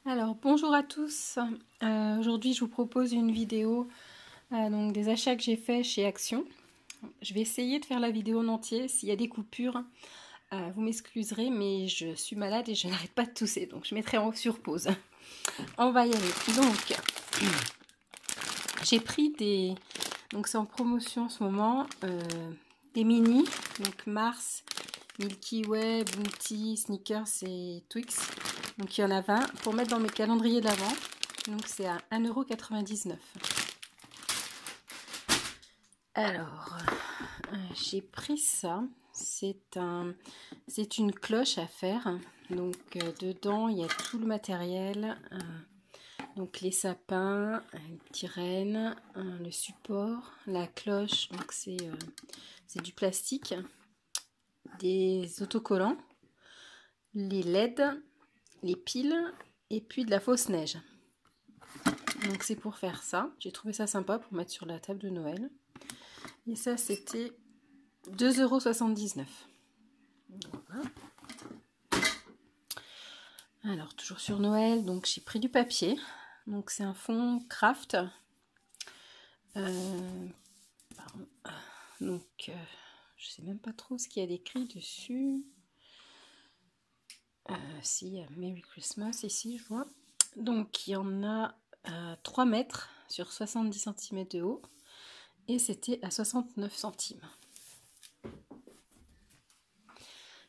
Alors bonjour à tous, aujourd'hui je vous propose une vidéo donc des achats que j'ai fait chez Action. Je vais essayer de faire la vidéo en entier, s'il y a des coupures vous m'excuserez mais je suis malade et je n'arrête pas de tousser donc je mettrai sur pause. On va y aller. Donc j'ai pris des, donc c'est en promotion en ce moment, des mini, donc Mars, Milky Way, Bounty, Snickers et Twix. Donc il y en a 20 pour mettre dans mes calendriers d'avant. Donc c'est à 1,99 €. Alors, j'ai pris ça. C'est une cloche à faire. Donc dedans il y a tout le matériel. Donc les sapins, une petite reine, le support, la cloche. Donc c'est du plastique, des autocollants, les LED, les piles et puis de la fausse neige. Donc c'est pour faire ça. J'ai trouvé ça sympa pour mettre sur la table de Noël. Et ça c'était 2,79 €. Voilà. Alors toujours sur Noël, donc j'ai pris du papier. Donc c'est un fond craft. Donc je sais même pas trop ce qu'il y a d'écrit dessus. Si, il y a Merry Christmas ici, je vois. Donc il y en a 3 mètres sur 70 cm de haut. Et c'était à 69 centimes.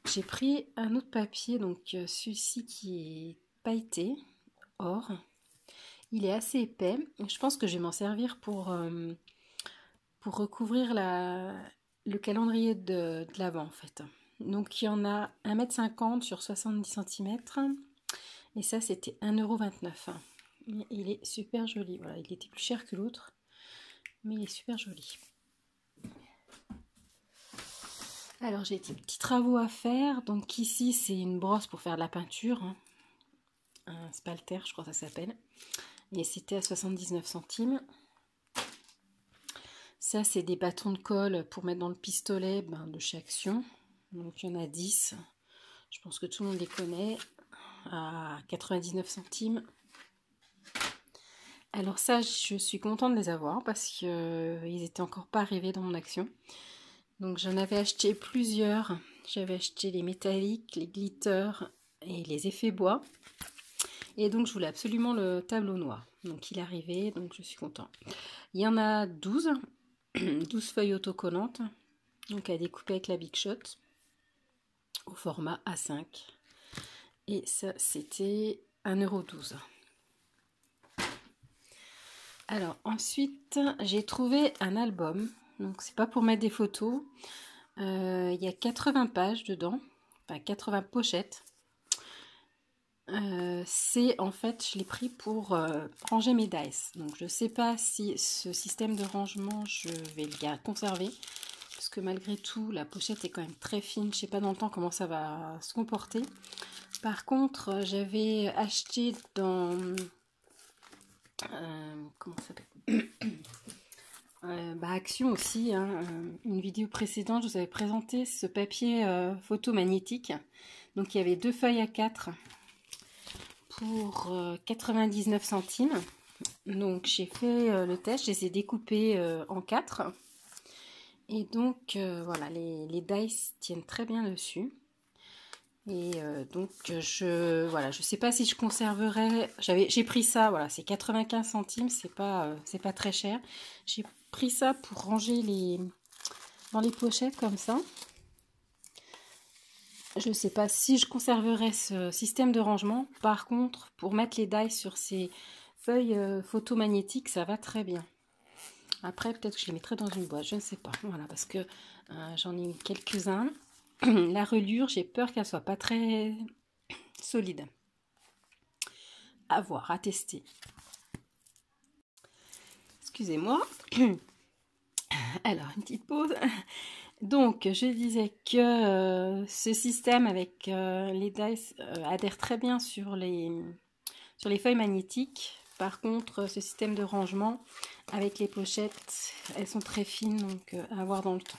J'ai pris un autre papier, donc celui-ci qui est pailleté, or. Il est assez épais. Je pense que je vais m'en servir pour recouvrir le calendrier de l'Avent en fait. Donc il y en a 1,50 m sur 70 cm. Et ça c'était 1,29 €. Il est super joli. Voilà, il était plus cher que l'autre. Mais il est super joli. Alors j'ai des petits travaux à faire. Donc ici c'est une brosse pour faire de la peinture. Un spalter je crois que ça s'appelle. Et c'était à 79 centimes. Ça c'est des bâtons de colle pour mettre dans le pistolet de chez Action. Donc il y en a 10. Je pense que tout le monde les connaît. À 99 centimes. Alors ça je suis contente de les avoir parce qu'ils étaient encore pas arrivés dans mon Action. Donc j'en avais acheté plusieurs. J'avais acheté les métalliques, les glitters et les effets bois. Et donc je voulais absolument le tableau noir. Donc il est arrivé, donc je suis contente. Il y en a 12. 12 feuilles autocollantes. Donc à découper avec la Big Shot. Au format A5. Et ça c'était 1,12 €. Alors ensuite j'ai trouvé un album. Donc c'est pas pour mettre des photos. Il y a 80 pages dedans, enfin 80 pochettes. C'est en fait, je l'ai pris pour ranger mes dice. Donc je sais pas si ce système de rangement je vais le conserver, parce que malgré tout la pochette est quand même très fine. Je sais pas dans le temps comment ça va se comporter. Par contre j'avais acheté dans comment ça s'appelle Action aussi, une vidéo précédente, je vous avais présenté ce papier photo magnétique. Donc il y avait 2 feuilles à 4 pour 99 centimes. Donc j'ai fait le test, je les ai découpés en 4. Et donc voilà, les dice tiennent très bien dessus. Et donc voilà, je sais pas si je conserverai. J'ai pris ça, voilà, c'est 95 centimes, c'est pas très cher. J'ai pris ça pour ranger dans les pochettes comme ça. Je sais pas si je conserverai ce système de rangement. Par contre, pour mettre les dice sur ces feuilles photomagnétiques, ça va très bien. Après, peut-être que je les mettrai dans une boîte, je ne sais pas. Voilà, parce que j'en ai quelques-uns. La reliure, j'ai peur qu'elle soit pas très solide. À voir, à tester. Excusez-moi. Alors, une petite pause. Donc, je disais que ce système avec les dice adhère très bien sur les feuilles magnétiques. Par contre, ce système de rangement avec les pochettes, elles sont très fines, donc à avoir dans le temps.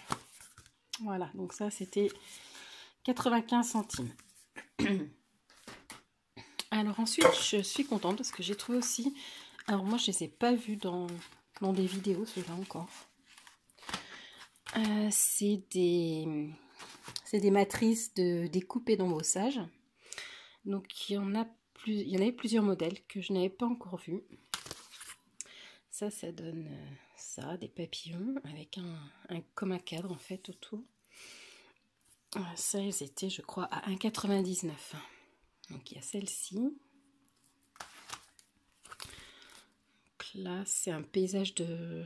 Voilà, donc ça c'était 95 centimes. Alors ensuite, je suis contente parce que j'ai trouvé aussi... Alors moi, je ne les ai pas vus dans des vidéos, ceux-là encore. C'est des matrices de découpe et d'embossage. Donc il y en avait plusieurs modèles que je n'avais pas encore vus. Ça donne ça, des papillons avec comme un cadre en fait autour. Ça, ils étaient, je crois, à 1,99 €. Donc il y a celle-ci. Là, c'est un paysage de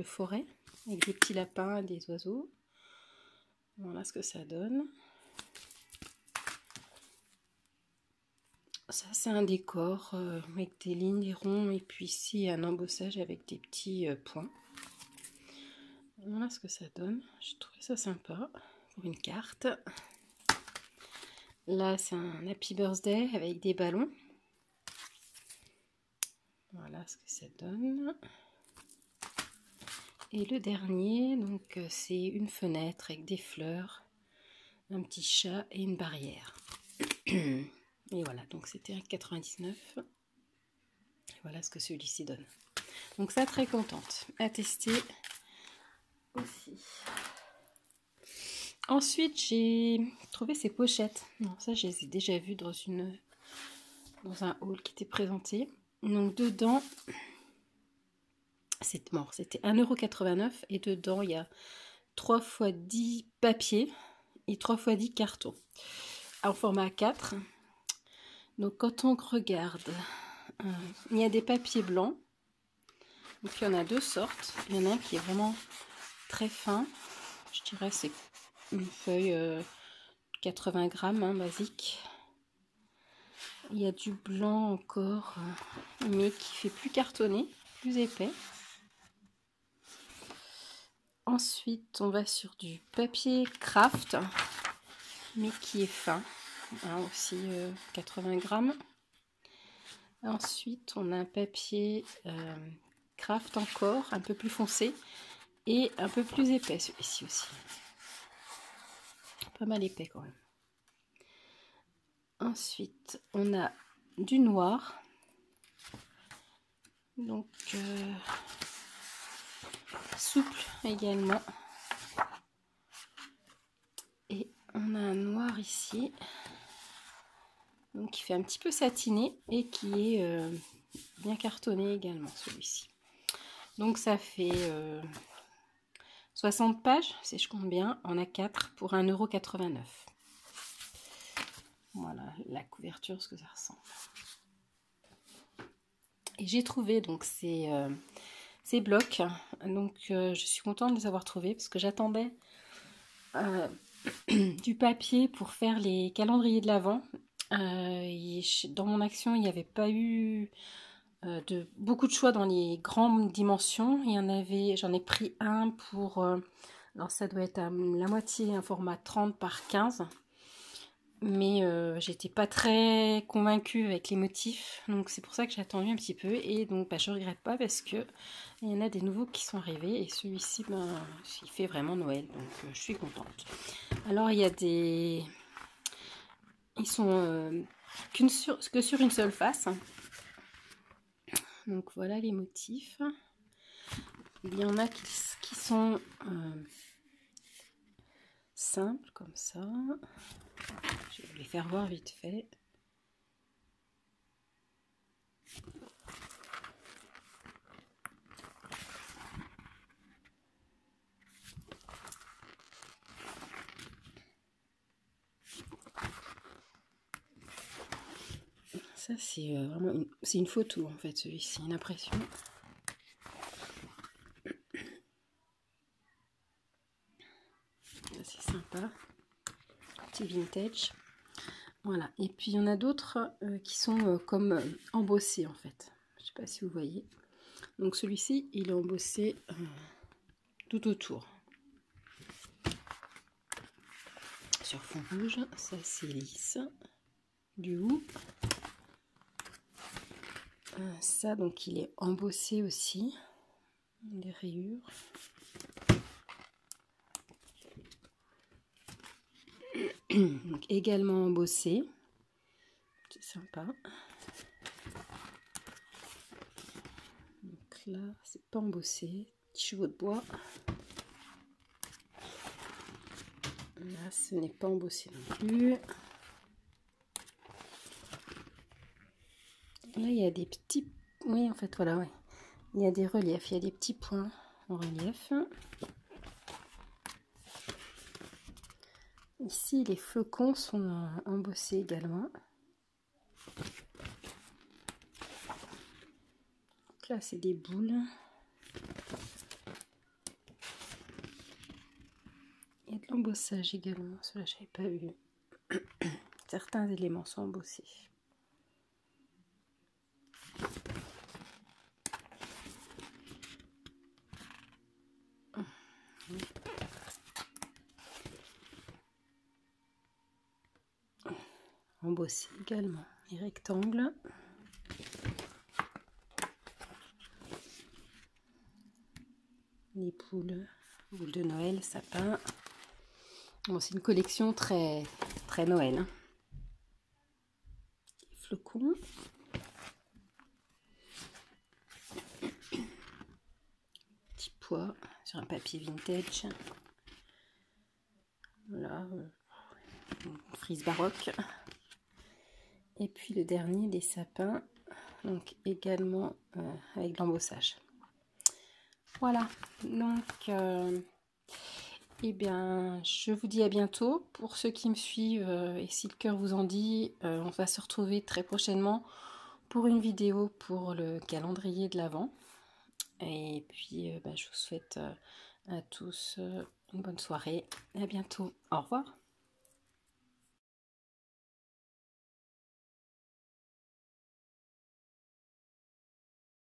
forêt avec des petits lapins et des oiseaux. Voilà ce que ça donne. Ça, c'est un décor avec des lignes, des ronds, et puis ici un embossage avec des petits points. Voilà ce que ça donne. J'ai trouvé ça sympa pour une carte. Là, c'est un Happy Birthday avec des ballons. Voilà ce que ça donne. Et le dernier, donc c'est une fenêtre avec des fleurs, un petit chat et une barrière. Et voilà, donc c'était 1,99 €. Voilà ce que celui-ci donne. Donc ça, très contente. À tester aussi. Ensuite, j'ai trouvé ces pochettes. Non, ça, je les ai déjà vues dans un haul qui était présenté. Donc dedans, c'était 1,89 € et dedans, il y a 3 x 10 papiers et 3 x 10 cartons. En format 4. Donc quand on regarde, il y a des papiers blancs. Donc il y en a deux sortes. Il y en a un qui est vraiment très fin. Je dirais c'est une feuille 80 grammes, hein, basique. Il y a du blanc encore, mais qui fait plus cartonné, plus épais. Ensuite, on va sur du papier craft, mais qui est fin, hein, aussi 80 grammes. Ensuite, on a un papier craft encore, un peu plus foncé et un peu plus épais, celui-ci aussi. Pas mal épais quand même. Ensuite, on a du noir. Donc, souple également. Et on a un noir ici. Donc, qui fait un petit peu satiné et qui est bien cartonné également, celui-ci. Donc, ça fait 60 pages, si je compte bien, en A4 pour 1,89 €. Voilà la couverture, ce que ça ressemble. Et j'ai trouvé donc ces blocs. Donc je suis contente de les avoir trouvés parce que j'attendais du papier pour faire les calendriers de l'Avent. Dans mon action, il n'y avait pas eu beaucoup de choix dans les grandes dimensions. J'en ai pris un pour, alors ça doit être la moitié, un format 30 par 15. Mais j'étais pas très convaincue avec les motifs, donc c'est pour ça que j'ai attendu un petit peu. Et donc je regrette pas parce que il y en a des nouveaux qui sont arrivés et celui-ci, il fait vraiment Noël, donc je suis contente. Alors il y a ils sont que sur une seule face. Donc voilà les motifs. Il y en a qui sont simples comme ça. Je vais vous les faire voir vite fait. Ça c'est vraiment une photo en fait, celui-ci, une impression. C'est sympa, petit vintage. Voilà, et puis il y en a d'autres qui sont comme embossés en fait. Je ne sais pas si vous voyez. Donc celui-ci, il est embossé tout autour. Sur fond rouge, ça c'est lisse. Du haut. Ça, donc il est embossé aussi. Les rayures. Donc également embossé. c'est sympa. Donc là, c'est pas embossé. Petit chevaux de bois. Là, ce n'est pas embossé non plus. Là, il y a des petits... Oui, en fait, voilà, ouais. Il y a des reliefs, il y a des petits points en relief. Ici, les flocons sont embossés également. Donc là, c'est des boules. Il y a de l'embossage également. Cela, je n'avais pas vu. Certains éléments sont embossés. Embossé également les rectangles. Les boules de Noël, sapin. Bon, c'est une collection très Noël. Hein. Les flocons. Petit pois sur un papier vintage. Voilà, une frise baroque. Et puis le dernier, des sapins, donc également avec de l'embossage. Voilà, donc eh bien, je vous dis à bientôt. Pour ceux qui me suivent et si le cœur vous en dit, on va se retrouver très prochainement pour une vidéo pour le calendrier de l'Avent. Et puis, je vous souhaite à tous une bonne soirée. À bientôt. Au revoir.